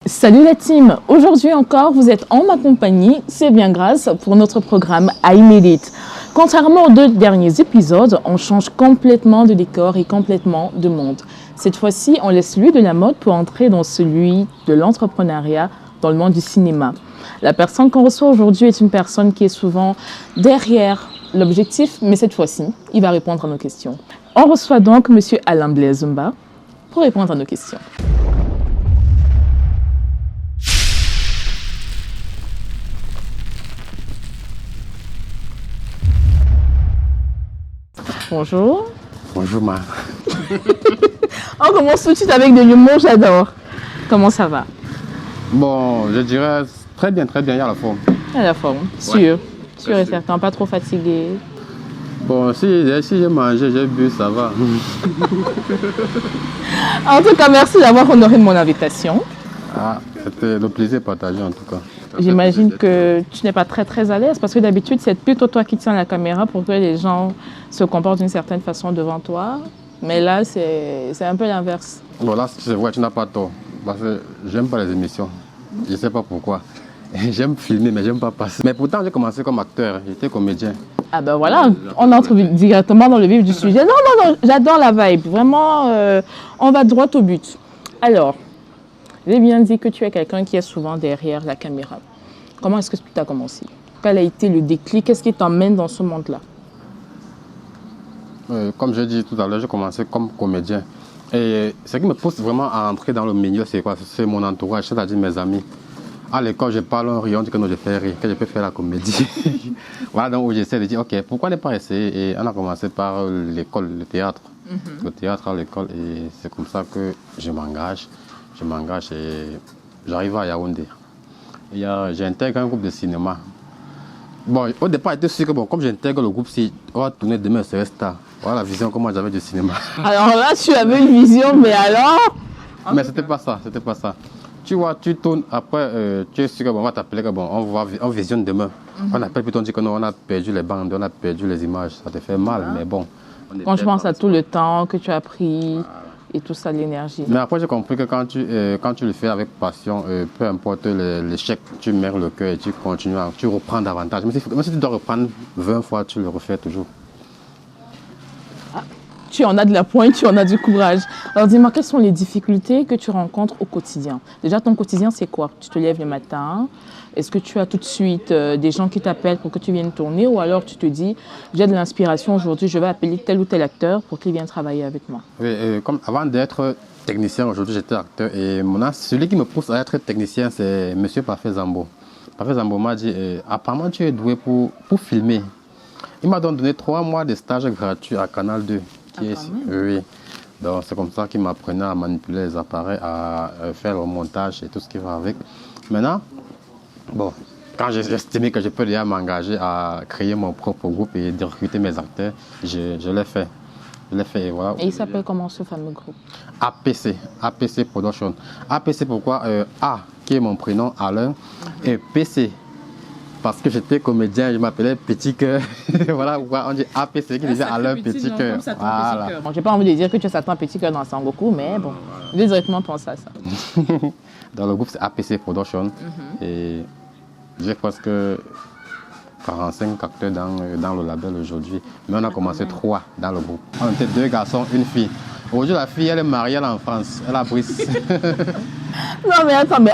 Salut la team, aujourd'hui encore vous êtes en ma compagnie, c'est bien grâce pour notre programme I Made It. Contrairement aux deux derniers épisodes, on change complètement de décor et complètement de monde. Cette fois-ci, on laisse celui de la mode pour entrer dans celui de l'entrepreneuriat dans le monde du cinéma. La personne qu'on reçoit aujourd'hui est une personne qui est souvent derrière l'objectif, mais cette fois-ci, il va répondre à nos questions. On reçoit donc M. Alain Blaise Zumba pour répondre à nos questions. Bonjour. Bonjour, ma. On commence tout de suite avec de l'humour, j'adore. Comment ça va? Bon, je dirais très bien, il y a la forme. À la forme, sûr. Sûr et certain, pas trop fatigué. Bon, si j'ai mangé, j'ai bu, ça va. En tout cas, merci d'avoir honoré mon invitation. Ah, c'était le plaisir partagé en tout cas. J'imagine que tu n'es pas très à l'aise parce que d'habitude, c'est plutôt toi qui tiens la caméra pour que les gens se comportent d'une certaine façon devant toi. Mais là, c'est un peu l'inverse. Bon, là, c'est vrai, tu n'as pas tort. Parce que j'aime pas les émissions. Je ne sais pas pourquoi. J'aime filmer, mais j'aime pas passer. Mais pourtant, j'ai commencé comme acteur. J'étais comédien. Ah ben voilà, on entre directement dans le vif du sujet. Non, j'adore la vibe. Vraiment, on va droit au but. Alors, j'ai bien dit que tu es quelqu'un qui est souvent derrière la caméra. Comment est-ce que tu as commencé? Quel a été le déclic? Qu'est-ce qui t'emmène dans ce monde-là? Comme je dit tout à l'heure, j'ai commencé comme comédien. Et ce qui me pousse vraiment à entrer dans le milieu, c'est quoi? C'est mon entourage, c'est-à-dire mes amis. À l'école, je parle un rion, on dit que non, je fais rire, que je peux faire la comédie. Voilà, donc où j'essaie de dire, ok, pourquoi ne pas essayer? Et on a commencé par l'école, le théâtre. Le théâtre à l'école, et c'est comme ça que je m'engage. Je m'engage et j'arrive à Yaoundé. J'intègre un groupe de cinéma. Bon, au départ, j'étais sûr que bon, comme j'intègre le groupe, si on va tourner demain, c'est Star. Voilà la vision que moi j'avais du cinéma. Alors là, tu avais une vision, mais alors? Mais c'était pas ça, c'était pas ça. Tu vois, tu tournes, après, tu es sûr que bon, on va t'appeler que bon, on visionne demain. On appelle plutôt, on dit que non, on a perdu les bandes, on a perdu les images. Ça te fait mal, mais bon. Quand je pense à tout le temps que tu as pris et tout ça, l'énergie. Mais après, j'ai compris que quand tu le fais avec passion, peu importe l'échec, tu mets le cœur et tu continues, tu reprends davantage. Même si tu dois reprendre 20 fois, tu le refais toujours. Tu en as de la pointe, tu en as du courage. Alors dis-moi, quelles sont les difficultés que tu rencontres au quotidien? Déjà, ton quotidien, c'est quoi? Tu te lèves le matin. Est-ce que tu as tout de suite des gens qui t'appellent pour que tu viennes tourner? Ou alors tu te dis, j'ai de l'inspiration aujourd'hui, je vais appeler tel ou tel acteur pour qu'il vienne travailler avec moi? Oui, comme avant d'être technicien, aujourd'hui j'étais acteur. Et celui qui me pousse à être technicien, c'est M. Parfait Zambo. Parfait Zambo m'a dit, apparemment tu es doué pour filmer. Il m'a donc donné 3 mois de stage gratuit à Canal 2. Oui. Donc c'est comme ça qu'il m'apprenait à manipuler les appareils, à faire le montage et tout ce qui va avec. Maintenant, bon, quand j'ai estimé que je peux déjà m'engager à créer mon propre groupe et de recruter mes acteurs, je l'ai fait. Je l'ai fait et voilà. Et il s'appelle comment ce fameux groupe? APC Production. APC pourquoi? A, qui est mon prénom, Alain, et PC. Parce que j'étais comédien, je m'appelais Petit Cœur. Voilà pourquoi on dit APC qui disait Alain Petit Cœur. Voilà. Bon, j'ai pas envie de dire que tu as Satan Petit Cœur dans Sangoku, mais bon, je vais directement penser à ça. Dans le groupe, c'est APC Production. Et j'ai presque 45 acteurs dans le label aujourd'hui. Mais on a commencé 3 dans le groupe. On était 2 garçons, une fille. Aujourd'hui, la fille, elle est mariée, elle est en France. Elle a Brice. Non, mais attends, mais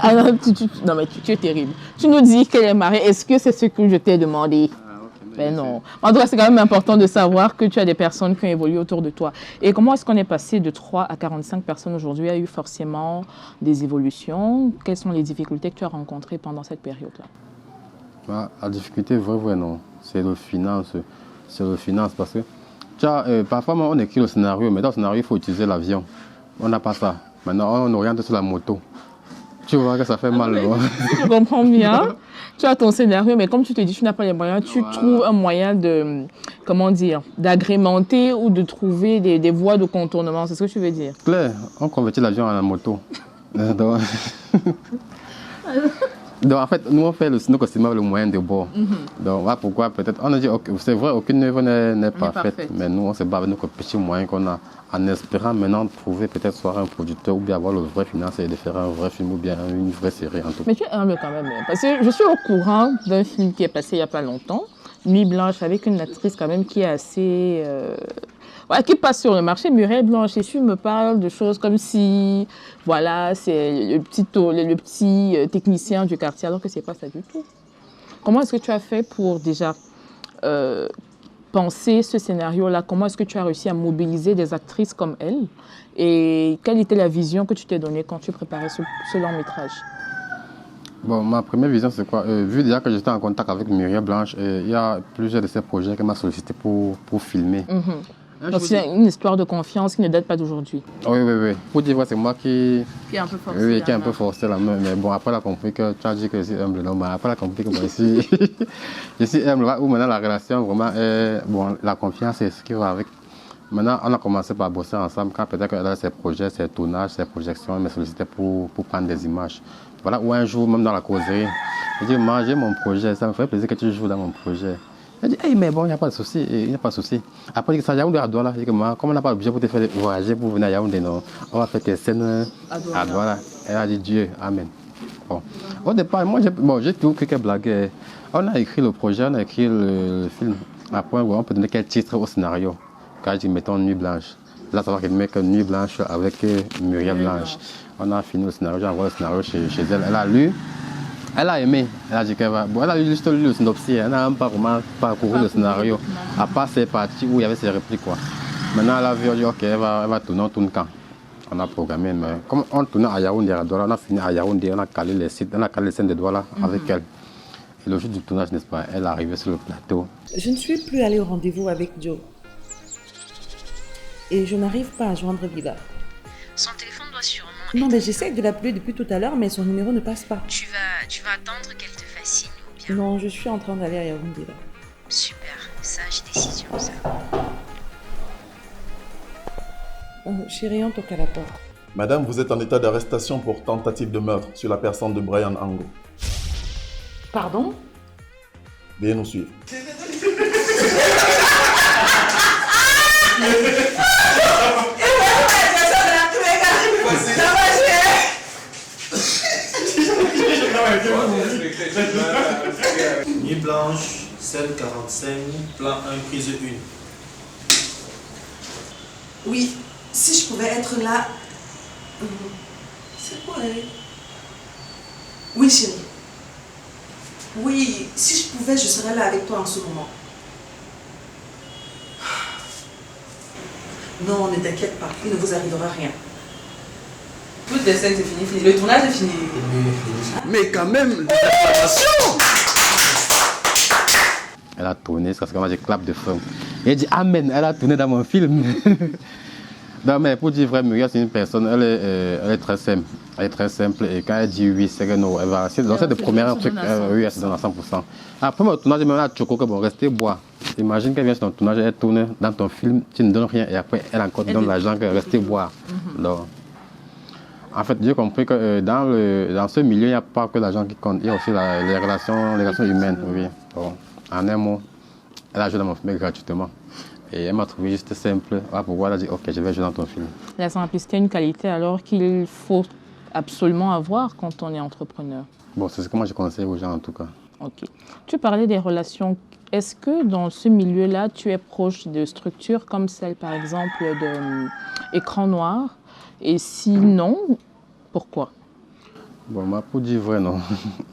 tu es terrible. Tu nous dis qu'elle est mariée. Est-ce que c'est ce que je t'ai demandé? Ben non. En tout cas, c'est quand même important de savoir que tu as des personnes qui ont évolué autour de toi. Et comment est-ce qu'on est passé de 3 à 45 personnes aujourd'hui? Il y a eu forcément des évolutions. Quelles sont les difficultés que tu as rencontrées pendant cette période-là? La difficulté, vrai, non. C'est le finance. C'est le finance parce que parfois, on écrit le scénario, mais dans le scénario, il faut utiliser l'avion. On n'a pas ça. Maintenant, on oriente sur la moto. Tu vois que ça fait mal. Je comprends bien. Tu as ton scénario, mais comme tu te dis, tu n'as pas les moyens, tu trouves un moyen de, comment dire, d'agrémenter ou de trouver des voies de contournement. C'est ce que tu veux dire? Claire, on convertit l'avion en la moto. Donc Donc, en fait, nous, on fait nos costumes avec le moyen de bord. Donc, voilà pourquoi peut-être, on a dit, c'est vrai, aucune œuvre n'est parfaite, mais nous, on se bat avec nos petits moyens qu'on a, en espérant maintenant trouver peut-être soit un producteur ou bien avoir le vrai finance et de faire un vrai film ou bien une vraie série en tout cas. Mais tu es humble quand même, parce que je suis au courant d'un film qui est passé il n'y a pas longtemps, Nuit Blanche, avec une actrice quand même qui est assez... ouais, qui passe sur le marché, Muriel Blanche. Et tu me parles de choses comme si, voilà, c'est le petit technicien du quartier, alors que ce n'est pas ça du tout. Comment est-ce que tu as fait pour déjà penser ce scénario-là? Comment est-ce que tu as réussi à mobiliser des actrices comme elle? Et quelle était la vision que tu t'es donnée quand tu préparais ce long métrage? Bon, ma première vision, c'est quoi? Vu déjà que j'étais en contact avec Muriel Blanche, il y a plusieurs de ces projets qu'elle m'a sollicité pour filmer. Donc c'est une histoire de confiance qui ne date pas d'aujourd'hui. Oui, oui, oui. Pour dire vrai, c'est moi qui est un peu forcé. Oui, qui a un peu forcé la main. Mais bon, après, elle a compris que tu as dit que je suis humble. Non, mais après, elle a compris que moi, je suis humble. Où maintenant, la relation, vraiment, bon, la confiance, c'est ce qui va avec. Maintenant, on a commencé par bosser ensemble. Quand peut-être qu'elle a ses projets, ses tournages, ses projections, elle me sollicitait pour prendre des images. Voilà, ou un jour, même dans la causerie, je dis, moi, j'ai mon projet, ça me ferait plaisir que tu joues dans mon projet. Elle dit, hey, mais bon, il n'y a pas de souci, il n'y a pas de souci. Après, il dit, ça, Yaoundé à Douala. Je dis, comme on n'a pas obligé pour te faire voyager, pour venir à Yaoundé, non. On va faire tes scènes à Douala. Elle a dit, Dieu, Amen. Bon. Au départ, moi, j'ai tout quelques blagues. On a écrit le projet, on a écrit le film. Après, on peut donner quel titre au scénario. Quand je dis, mettons Nuit Blanche. Là, ça va qu'il met que Nuit Blanche avec Muriel Blanche. On a fini le scénario, j'ai envoyé le scénario chez elle. Elle a lu, elle a aimé. Elle a dit qu'elle va. Bon, elle a juste lu le synopsis. Elle n'a même pas vraiment parcouru le scénario. À part ces parties où il y avait ses répliques, quoi. Maintenant, elle a vu, elle dit, ok, elle va tourner, on tourne quand? On a programmé, mais comme on tournait à Yaoundé, à Douala, on a fini à Yaoundé, on a calé les sites, on a calé les scènes de Douala avec elle. Et le jour du tournage, n'est-ce pas, elle est arrivée sur le plateau. Je ne suis plus allée au rendez-vous avec Joe. Et je n'arrive pas à joindre Vida. Son téléphone doit sûrement... Non, mais j'essaie de l'appeler depuis tout à l'heure, mais son numéro ne passe pas. Tu vas attendre qu'elle te fasse signe ou bien... Non, je suis en train d'aller à Yaoundé là. Super, sage décision ça. Chérie, on toque à la porte. Madame, vous êtes en état d'arrestation pour tentative de meurtre sur la personne de Brian Ango. Pardon? Veuillez nous suivre. Nuit Blanche, scène 45, plan 1, prise 1. Oui, si je pouvais être là... C'est quoi, hein? Oui, chérie. Oui, si je pouvais, je serais là avec toi en ce moment. Non, ne t'inquiète pas, il ne vous arrivera rien. Toutes les scènes, c'est fini. Le tournage est fini. Mais quand même, Elle a tourné, c'est parce que moi j'ai clap de feu. Et elle dit Amen, elle a tourné dans mon film. Non, mais pour dire vrai, Muriel, c'est une personne, elle est très simple. Elle est très simple et quand elle dit oui, c'est que non, elle va. C'est dans cette première truc, oui, elle se donne à 100%. Après, mon tournage, même là, Choco, que bon, restez boire. Imagine qu'elle vient sur ton tournage, elle tourne dans ton film, tu ne donnes rien et après, elle encore donne l'argent que restez boire. Donc, en fait, j'ai compris que dans ce milieu, il n'y a pas que l'argent qui compte, il y a aussi les relations humaines. Oui. Bon, en un mot, elle a joué dans mon film gratuitement. Et elle m'a trouvé juste simple. Ah, pourquoi elle a dit, ok, je vais jouer dans ton film. La simplicité est une qualité alors qu'il faut absolument avoir quand on est entrepreneur. Bon, c'est ce que moi je conseille aux gens en tout cas. Ok. Tu parlais des relations. Est-ce que dans ce milieu-là, tu es proche de structures comme celle, par exemple, d'Écran Noir? Et sinon, pourquoi? Bon, moi, pour dire vrai, non.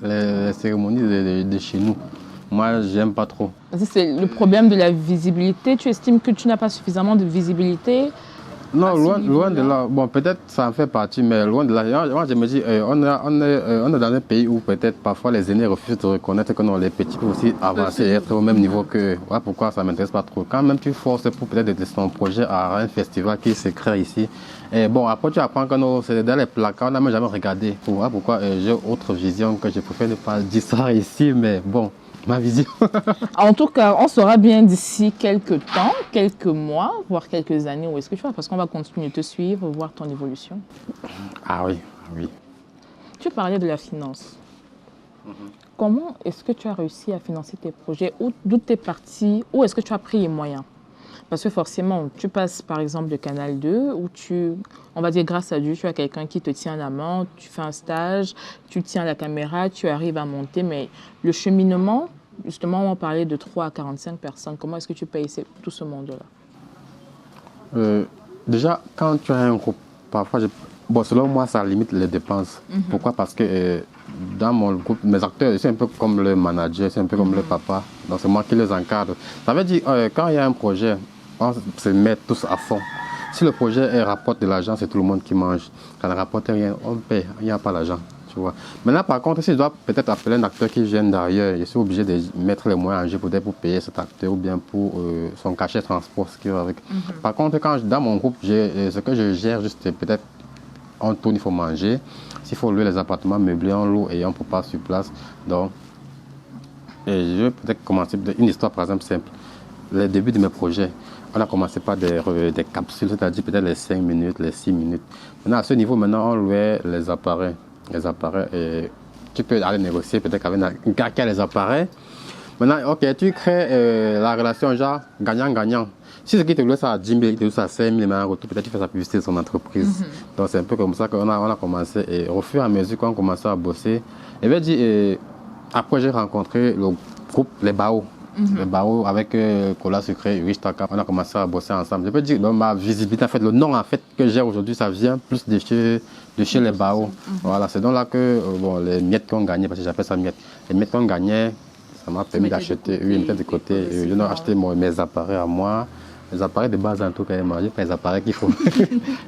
Les cérémonies de chez nous, moi, j'aime pas trop. C'est le problème de la visibilité. Tu estimes que tu n'as pas suffisamment de visibilité? Non, loin de là. Bon, peut-être ça en fait partie, mais loin de là. Moi, je me dis, on est dans un pays où peut-être parfois les aînés refusent de reconnaître que non, les petits peuvent aussi avancer et être au même niveau que. Ouais, pourquoi ça ne m'intéresse pas trop? Quand même, tu forces pour peut-être aider ton projet à un festival qui se crée ici. Et bon, après, tu apprends que non, c'est dans les placards, on n'a même jamais regardé. Pourquoi j'ai autre vision que je préfère ne pas dire ça ici, mais bon. Ma vision. En tout cas, on saura bien d'ici quelques temps, quelques mois, voire quelques années où est-ce que tu vas, parce qu'on va continuer de te suivre, voir ton évolution. Ah oui, oui. Tu parlais de la finance. Comment est-ce que tu as réussi à financer tes projets? D'où tu es parti? Où est-ce que tu as pris les moyens? Parce que forcément, tu passes par exemple de Canal 2 où on va dire grâce à Dieu, tu as quelqu'un qui te tient la main, tu fais un stage, tu tiens la caméra, tu arrives à monter. Mais le cheminement, justement, on parlait de 3 à 45 personnes. Comment est-ce que tu payes tout ce monde-là? Déjà, quand tu as un groupe, parfois, selon moi, ça limite les dépenses. Pourquoi? Parce que dans mon groupe, mes acteurs, c'est un peu comme le manager, c'est un peu comme le papa. Donc, c'est moi qui les encadre. Ça veut dire, quand il y a un projet, on se met tous à fond. Si le projet rapporte de l'argent, c'est tout le monde qui mange. Quand il ne rapporte rien, on paie, il n'y a pas l'argent. Tu vois. Maintenant, par contre, si je dois peut-être appeler un acteur qui vient d'ailleurs, je suis obligé de mettre les moyens en jeu peut-être pour payer cet acteur ou bien pour son cachet transport, ce qui va avec. Par contre, dans mon groupe, ce que je gère, juste peut-être, on tourne, il faut manger. S'il faut louer les appartements meublés, on loue et on prépare sur place. Donc, je vais peut-être commencer une histoire, par exemple, simple. Le début de mes projets, on a commencé par des capsules, c'est-à-dire peut-être les 5 minutes, les 6 minutes. Maintenant, à ce niveau, on louait les appareils. Et tu peux aller négocier peut-être avec un gars qui a les appareils. Maintenant, ok, tu crées la relation genre gagnant-gagnant. Si ce qui te loue ça à 10 000, il te loue ça à 5 000, mais en retour, peut-être tu fais sa publicité de son entreprise. Donc c'est un peu comme ça qu'on a commencé. Et au fur et à mesure qu'on a commencé à bosser, après j'ai rencontré le groupe Les Bao. Les Bao avec Cola Sucré, Rich Taka, on a commencé à bosser ensemble. Je peux dire que ma visibilité, en fait, le nom en fait, que j'ai aujourd'hui, ça vient plus de chez Les Bao. Voilà, c'est donc là que les miettes qu'on gagnait, parce que j'appelle ça miettes, les miettes qu'on gagnait, ça m'a permis d'acheter une tête de côté. Je dois acheter mes appareils à moi. Les appareils de base en tout cas, pas les appareils qu'il faut.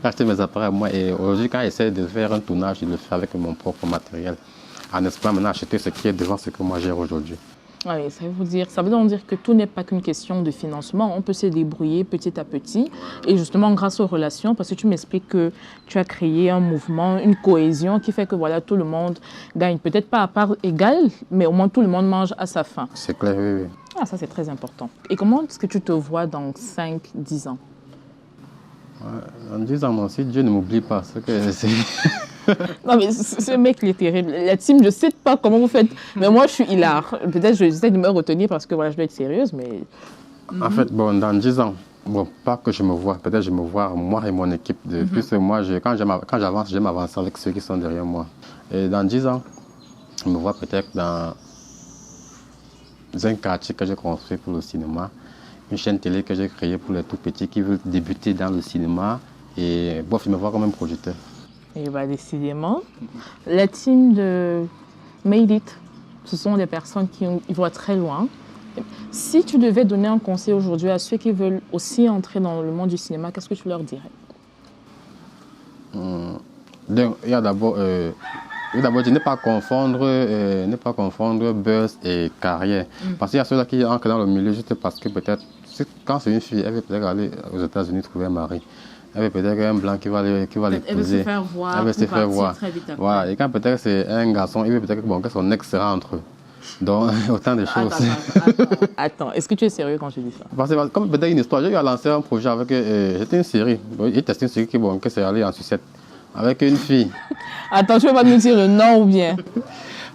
Acheter mes appareils à moi. Et aujourd'hui, quand j'essaie de faire un tournage, je le fais avec mon propre matériel. En espérant maintenant acheter ce qui est devant ce que moi j'ai aujourd'hui. Oui, ça veut donc dire que tout n'est pas qu'une question de financement. On peut se débrouiller petit à petit. Et justement, grâce aux relations, parce que tu m'expliques que tu as créé un mouvement, une cohésion qui fait que voilà, tout le monde gagne. Peut-être pas à part égale, mais au moins tout le monde mange à sa faim. C'est clair, oui. Ah, ça, c'est très important. Et comment est-ce que tu te vois dans 5-10 ans? En 10 ans, si Dieu ne m'oublie pas, c'est que c'est... Non, mais ce mec, il est terrible. La team, je ne sais pas comment vous faites, mais moi, je suis hilar. Peut-être que j'essaie de me retenir parce que voilà, je dois être sérieuse, mais... En fait, dans 10 ans, pas que je me vois, peut-être je me vois, moi et mon équipe. Plus moi, quand j'avance, je m'avance avec ceux qui sont derrière moi. Et dans 10 ans, je me vois peut-être dans un quartier que j'ai construit pour le cinéma, une chaîne télé que j'ai créée pour les tout petits qui veulent débuter dans le cinéma. Et je me vois comme un producteur. Et décidément, la team de Made It, ce sont des personnes qui vont très loin. Si tu devais donner un conseil aujourd'hui à ceux qui veulent aussi entrer dans le monde du cinéma, qu'est-ce que tu leur dirais? Il y a d'abord, de ne pas confondre buzz et carrière. Parce qu'il y a ceux-là qui entrent dans le milieu juste parce que peut-être, quand c'est une fille, elle veut peut-être aller aux États-Unis trouver un mari. Elle veut peut-être un blanc qui va l'épouser. Elle veut se faire voir. Elle veut se faire voir. Très vite après. Voilà. Et quand peut-être c'est un garçon, il veut peut-être que son ex rentre. Donc, autant de choses. Attends, est-ce que tu es sérieux quand je dis ça? Parce que, comme peut-être une histoire, j'ai eu à lancer un projet avec. C'était une série. J'ai testé une série qui s'est allée en sucette. Avec une fille. Attends, tu ne veux pas nous dire le nom ou bien?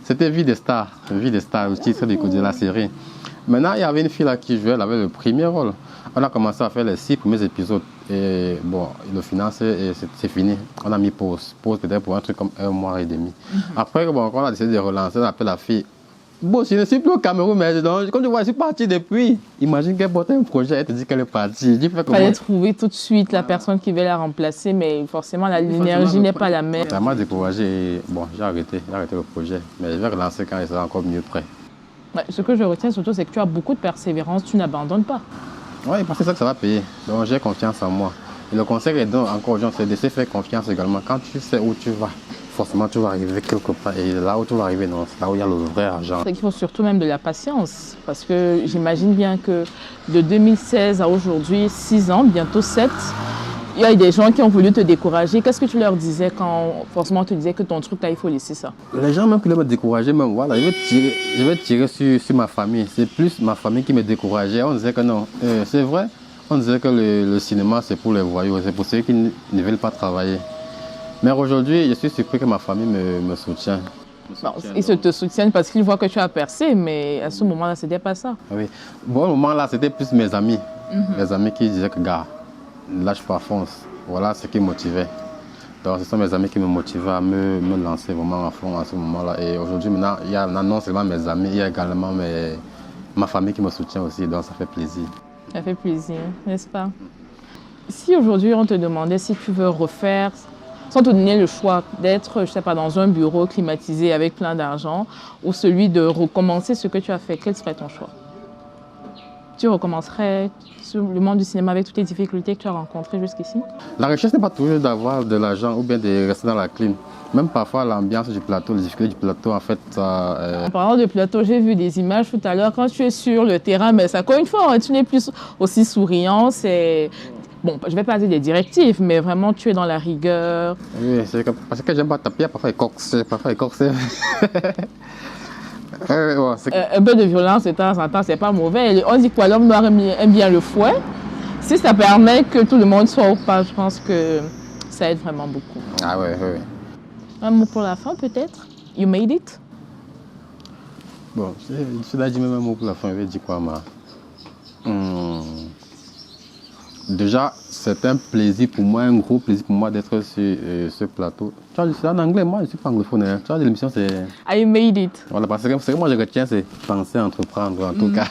C'était Vie des stars. Vie des stars, le titre de la série. Maintenant, il y avait une fille là qui jouait, elle avait le premier rôle. On a commencé à faire les 6 premiers épisodes. Et le finance, c'est fini. On a mis pause. Pause peut-être pour un truc comme 1 mois et demi. Après, quand on a décidé de relancer, on a appelé la fille. Je ne suis plus au Cameroun, mais comme tu vois, je suis parti depuis. Imagine qu'elle portait un projet, elle te dit qu'elle est partie. Il fallait trouver tout de suite la personne qui va la remplacer, mais forcément, l'énergie n'est pas la même. Ça m'a découragé et j'ai arrêté le projet. Mais je vais relancer quand il sera encore mieux prêt. Ouais, ce que je retiens surtout, c'est que tu as beaucoup de persévérance, tu n'abandonnes pas. Oui, parce que c'est ça que ça va payer. Donc j'ai confiance en moi. Et le conseil est donc encore aux gens, c'est de se faire confiance également. Quand tu sais où tu vas, forcément tu vas arriver quelque part. Et là où tu vas arriver, non, c'est là où il y a le vrai argent. Il faut surtout même de la patience. Parce que j'imagine bien que de 2016 à aujourd'hui, 6 ans, bientôt 7, il y a des gens qui ont voulu te décourager. Qu'est-ce que tu leur disais quand forcément tu disais que ton truc là, il faut laisser ça? Les gens même qui me décourager, même voilà, je vais tirer sur ma famille. C'est plus ma famille qui me décourageait. On disait que non, c'est vrai. On disait que le cinéma c'est pour les voyous, c'est pour ceux qui ne veulent pas travailler. Mais aujourd'hui, je suis surpris que ma famille me soutient. Non, ils te soutiennent parce qu'ils voient que tu as percé, mais à ce moment-là, c'était pas ça. Oui. Bon, au moment là, c'était plus mes amis. Mes amis qui disaient que, gars, lâche pas, fonce. Voilà ce qui me motivait. Donc, ce sont mes amis qui me motivaient à me lancer vraiment à fond à ce moment-là. Et aujourd'hui, maintenant, il y a non seulement mes amis, il y a également ma famille qui me soutient aussi. Donc, ça fait plaisir. Ça fait plaisir, n'est-ce pas? Si aujourd'hui, on te demandait si tu veux refaire, sans te donner le choix d'être, je sais pas, dans un bureau climatisé avec plein d'argent, ou celui de recommencer ce que tu as fait, quel serait ton choix? Tu recommencerais sur le monde du cinéma avec toutes les difficultés que tu as rencontrées jusqu'ici? La recherche n'est pas toujours d'avoir de l'argent ou bien de rester dans la clim. Même parfois, l'ambiance du plateau, les difficultés du plateau, en fait, ça... En parlant de plateau, j'ai vu des images tout à l'heure. Quand tu es sur le terrain, mais ça, encore une fois, hein, tu n'es plus aussi souriant. C'est... Bon, je ne vais pas dire des directives, mais vraiment, tu es dans la rigueur. Oui, parce que j'aime pas taper, parfois écorcer. Un peu de violence de temps en temps, c'est pas mauvais. On dit quoi, l'homme noir aime bien le fouet. Si ça permet que tout le monde soit au pas, je pense que ça aide vraiment beaucoup. Ah ouais. Un mot pour la fin, peut-être? You made it? Bon, je dois dire même un mot pour la fin, je vais dire quoi, ma... Déjà, c'est un plaisir pour moi, un gros plaisir pour moi d'être sur ce plateau. Tu vois, c'est en anglais, moi je ne suis pas anglophone. Hein. Tu vois, l'émission c'est... I made it. Voilà, parce que ce que moi je retiens, c'est penser à entreprendre en tout cas.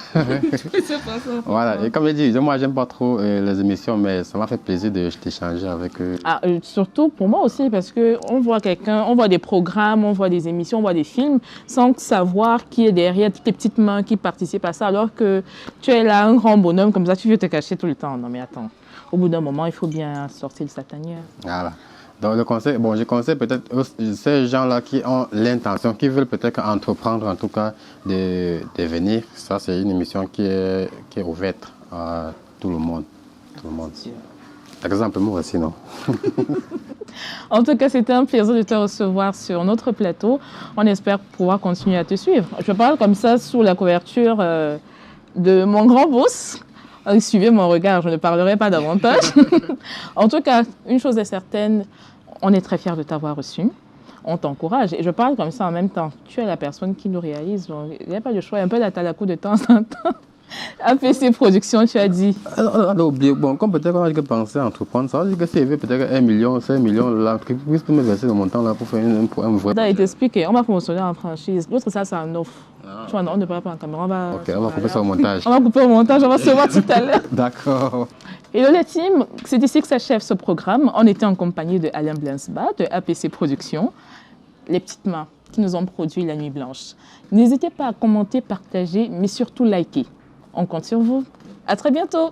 Voilà, et comme je dis, moi j'aime pas trop les émissions, mais ça m'a fait plaisir d'échanger avec eux. Ah, surtout pour moi aussi, parce qu'on voit quelqu'un, on voit des programmes, on voit des émissions, on voit des films, sans savoir qui est derrière, toutes les petites mains qui participent à ça, alors que tu es là, un grand bonhomme comme ça, tu veux te cacher tout le temps. Non mais attends. Au bout d'un moment, il faut bien sortir le satanière. Voilà. Donc, le conseil, bon, je conseille peut-être ces gens-là qui ont l'intention, qui veulent peut-être entreprendre, en tout cas, de venir. Ça, c'est une émission qui est ouverte à tout le monde. Tout le monde. Exemple, moi aussi, non? En tout cas, c'était un plaisir de te recevoir sur notre plateau. On espère pouvoir continuer à te suivre. Je parle comme ça sous la couverture de mon grand boss. Suivez mon regard, je ne parlerai pas davantage. En tout cas, une chose est certaine, on est très fiers de t'avoir reçu. On t'encourage. Et je parle comme ça en même temps. Tu es la personne qui nous réalise. Donc, il n'y a pas de choix. Il y a un peu d'atalakou de temps en temps. APC Productions, tu as dit. On a oublié. Bon, comme peut-être on a pensé à entreprendre, ça veut dire que s'il y avait peut-être 1 million, 5 millions, l'entreprise peut me verser le montant là pour faire un vrai. Ça a été expliqué. On va promotionner en franchise. L'autre, ça, c'est un offre. Tu vois, non, on ne parle pas en caméra. Ok, on va couper ça au montage. On va couper au montage, on va se voir tout à l'heure. D'accord. Hello la team, c'est ici que s'achève ce programme. On était en compagnie de Alain Blansba de APC Productions, les petites mains qui nous ont produit La Nuit Blanche. N'hésitez pas à commenter, partager, mais surtout liker. On compte sur vous. À très bientôt.